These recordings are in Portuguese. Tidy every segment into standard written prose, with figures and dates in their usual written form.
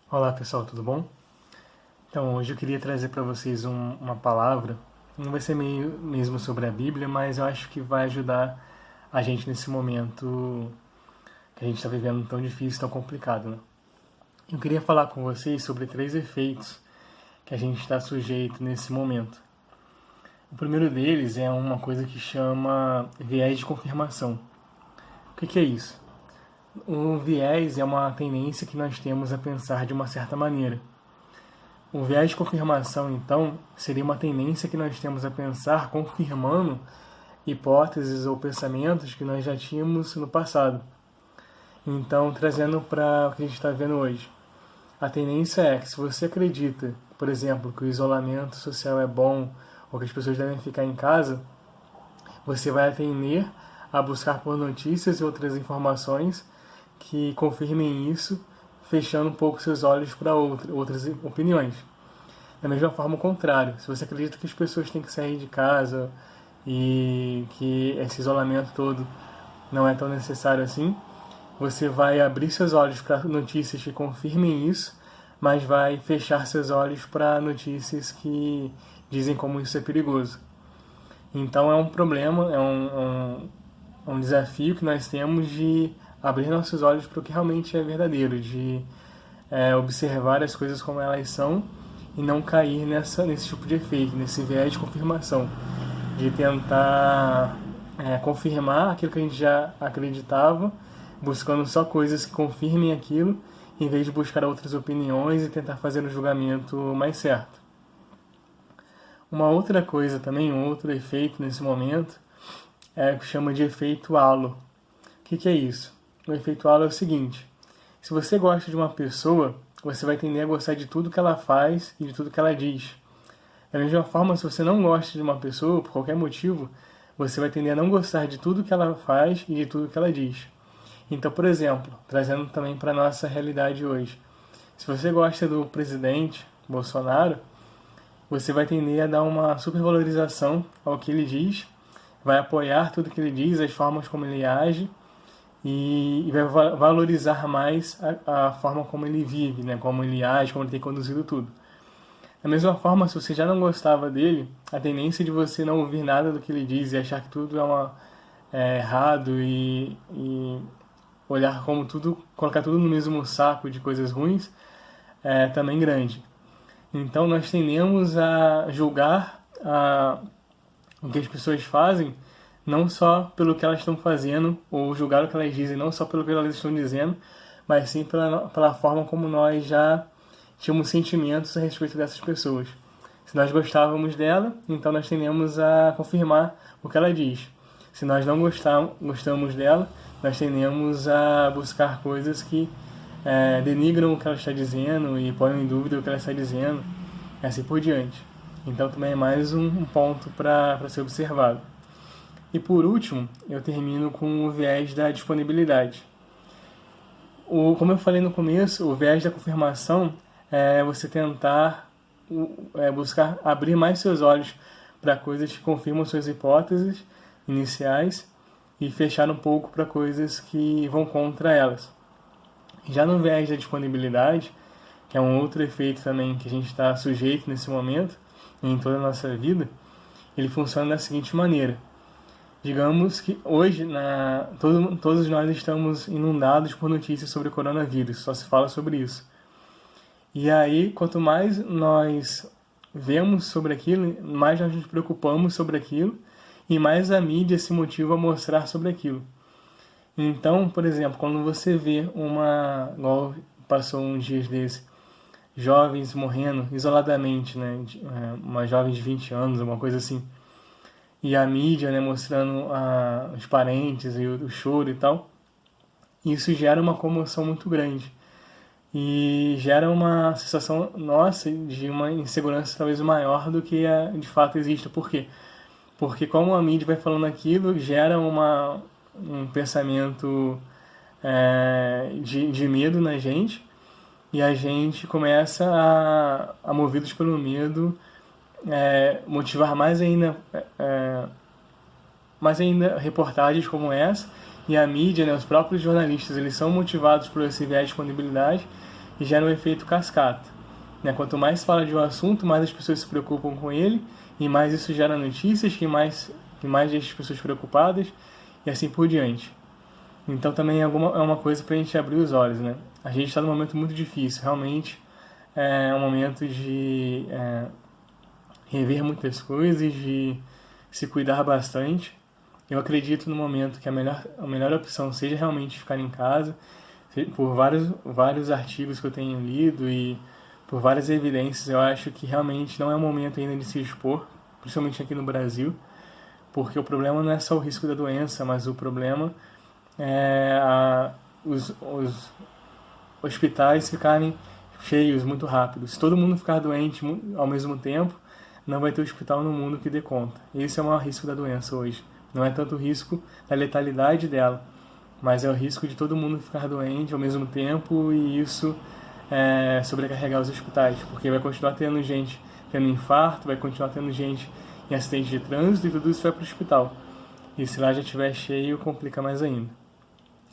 Olá pessoal, tudo bom? Então hoje eu queria trazer para vocês uma palavra, não vai ser meio mesmo sobre a Bíblia, mas eu acho que vai ajudar a gente nesse momento que a gente está vivendo tão difícil, tão complicado, né? Eu queria falar com vocês sobre 3 efeitos que a gente está sujeito nesse momento. O primeiro deles é uma coisa que chama viés de confirmação. O que é isso? O viés é uma tendência que nós temos a pensar de uma certa maneira. O viés de confirmação, então, seria uma tendência que nós temos a pensar confirmando hipóteses ou pensamentos que nós já tínhamos no passado. Então, trazendo para o que a gente está vendo hoje. A tendência é que se você acredita, por exemplo, que o isolamento social é bom ou que as pessoas devem ficar em casa, você vai tender a buscar por notícias e outras informações que confirmem isso, fechando um pouco seus olhos para outras opiniões. Da mesma forma, o contrário. Se você acredita que as pessoas têm que sair de casa e que esse isolamento todo não é tão necessário assim, você vai abrir seus olhos para notícias que confirmem isso, mas vai fechar seus olhos para notícias que dizem como isso é perigoso. Então é um problema, é um desafio que nós temos de abrir nossos olhos para o que realmente é verdadeiro, de observar as coisas como elas são e não cair nesse tipo de efeito, nesse viés de confirmação, de tentar confirmar aquilo que a gente já acreditava, buscando só coisas que confirmem aquilo, em vez de buscar outras opiniões e tentar fazer o julgamento mais certo. Uma outra coisa também, um outro efeito nesse momento, é o que chama de efeito halo. O que é isso? O efeito halo é o seguinte: se você gosta de uma pessoa, você vai tender a gostar de tudo que ela faz e de tudo que ela diz. Da mesma forma, se você não gosta de uma pessoa, por qualquer motivo, você vai tender a não gostar de tudo que ela faz e de tudo que ela diz. Então, por exemplo, trazendo também para a nossa realidade hoje, se você gosta do presidente Bolsonaro, você vai tender a dar uma supervalorização ao que ele diz, vai apoiar tudo que ele diz, as formas como ele age, e vai valorizar mais a forma como ele vive, né? Como ele age, como ele tem conduzido tudo. Da mesma forma, se você já não gostava dele, a tendência de você não ouvir nada do que ele diz e achar que tudo é errado e olhar como tudo, colocar tudo no mesmo saco de coisas ruins, é também grande. Então nós tendemos a julgar o que as pessoas fazem não só pelo que elas estão fazendo, ou julgar o que elas dizem não só pelo que elas estão dizendo, mas sim pela forma como nós já tínhamos sentimentos a respeito dessas pessoas. Se nós gostávamos dela, então nós tendemos a confirmar o que ela diz. Se nós não gostamos dela, nós tendemos a buscar coisas que denigram o que ela está dizendo e põem em dúvida o que ela está dizendo, e assim por diante. Então também é mais um ponto para ser observado. E por último, eu termino com o viés da disponibilidade. Como eu falei no começo, o viés da confirmação é você tentar buscar abrir mais seus olhos para coisas que confirmam suas hipóteses iniciais e fechar um pouco para coisas que vão contra elas. Já no viés da disponibilidade, que é um outro efeito também que a gente está sujeito nesse momento, em toda a nossa vida, ele funciona da seguinte maneira. Digamos que hoje todos nós estamos inundados por notícias sobre o coronavírus, só se fala sobre isso. E aí, quanto mais nós vemos sobre aquilo, mais nós nos preocupamos sobre aquilo e mais a mídia se motiva a mostrar sobre aquilo. Então, por exemplo, quando você vê igual passou uns dias desses, jovens morrendo isoladamente, né? Uma jovem de 20 anos, uma coisa assim, e a mídia, né, mostrando os parentes e o choro e tal, isso gera uma comoção muito grande e gera uma sensação nossa de uma insegurança talvez maior do que de fato existe. Por quê? Porque como a mídia vai falando aquilo, gera um pensamento de medo na gente, e a gente começa movidos pelo medo, motivar mais ainda reportagens como essa, e a mídia, né, os próprios jornalistas, eles são motivados por esse viés de disponibilidade, e gera um efeito cascata. Né? Quanto mais se fala de um assunto, mais as pessoas se preocupam com ele, e mais isso gera notícias, que mais deixa as pessoas preocupadas, e assim por diante. Então também é uma coisa para a gente abrir os olhos, né? A gente está num momento muito difícil, realmente é um momento de rever muitas coisas, de se cuidar bastante. Eu acredito no momento que a melhor opção seja realmente ficar em casa, por vários artigos que eu tenho lido e por várias evidências. Eu acho que realmente não é o momento ainda de se expor, principalmente aqui no Brasil, porque o problema não é só o risco da doença, mas o problema é os hospitais ficarem cheios muito rápido. Se todo mundo ficar doente ao mesmo tempo, não vai ter hospital no mundo que dê conta. Esse é o maior risco da doença hoje. Não é tanto o risco da letalidade dela, mas é o risco de todo mundo ficar doente ao mesmo tempo e isso sobrecarregar os hospitais, porque vai continuar tendo gente tendo infarto, vai continuar tendo gente em acidente de trânsito e tudo isso vai para o hospital. E se lá já estiver cheio, complica mais ainda.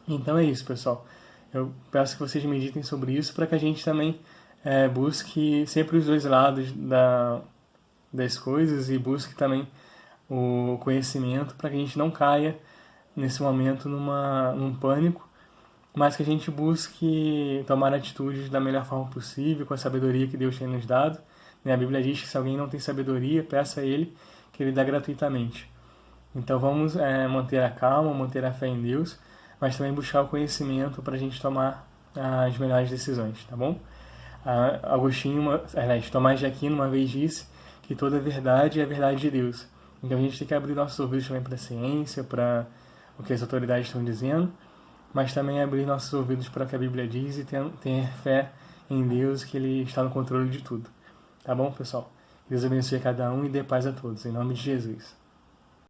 Então é isso, pessoal. Eu peço que vocês meditem sobre isso para que a gente também busque sempre os dois lados das coisas e busque também o conhecimento para que a gente não caia nesse momento num pânico, mas que a gente busque tomar atitudes da melhor forma possível, com a sabedoria que Deus tem nos dado. A Bíblia diz que se alguém não tem sabedoria, peça a Ele que Ele dá gratuitamente. Então vamos manter a calma, manter a fé em Deus, mas também buscar o conhecimento para a gente tomar as melhores decisões, tá bom? Tomás de Aquino uma vez disse que toda verdade é a verdade de Deus. Então a gente tem que abrir nossos ouvidos também para a ciência, para o que as autoridades estão dizendo, mas também abrir nossos ouvidos para o que a Bíblia diz e ter fé em Deus, que Ele está no controle de tudo. Tá bom, pessoal? Deus abençoe cada um e dê paz a todos. Em nome de Jesus.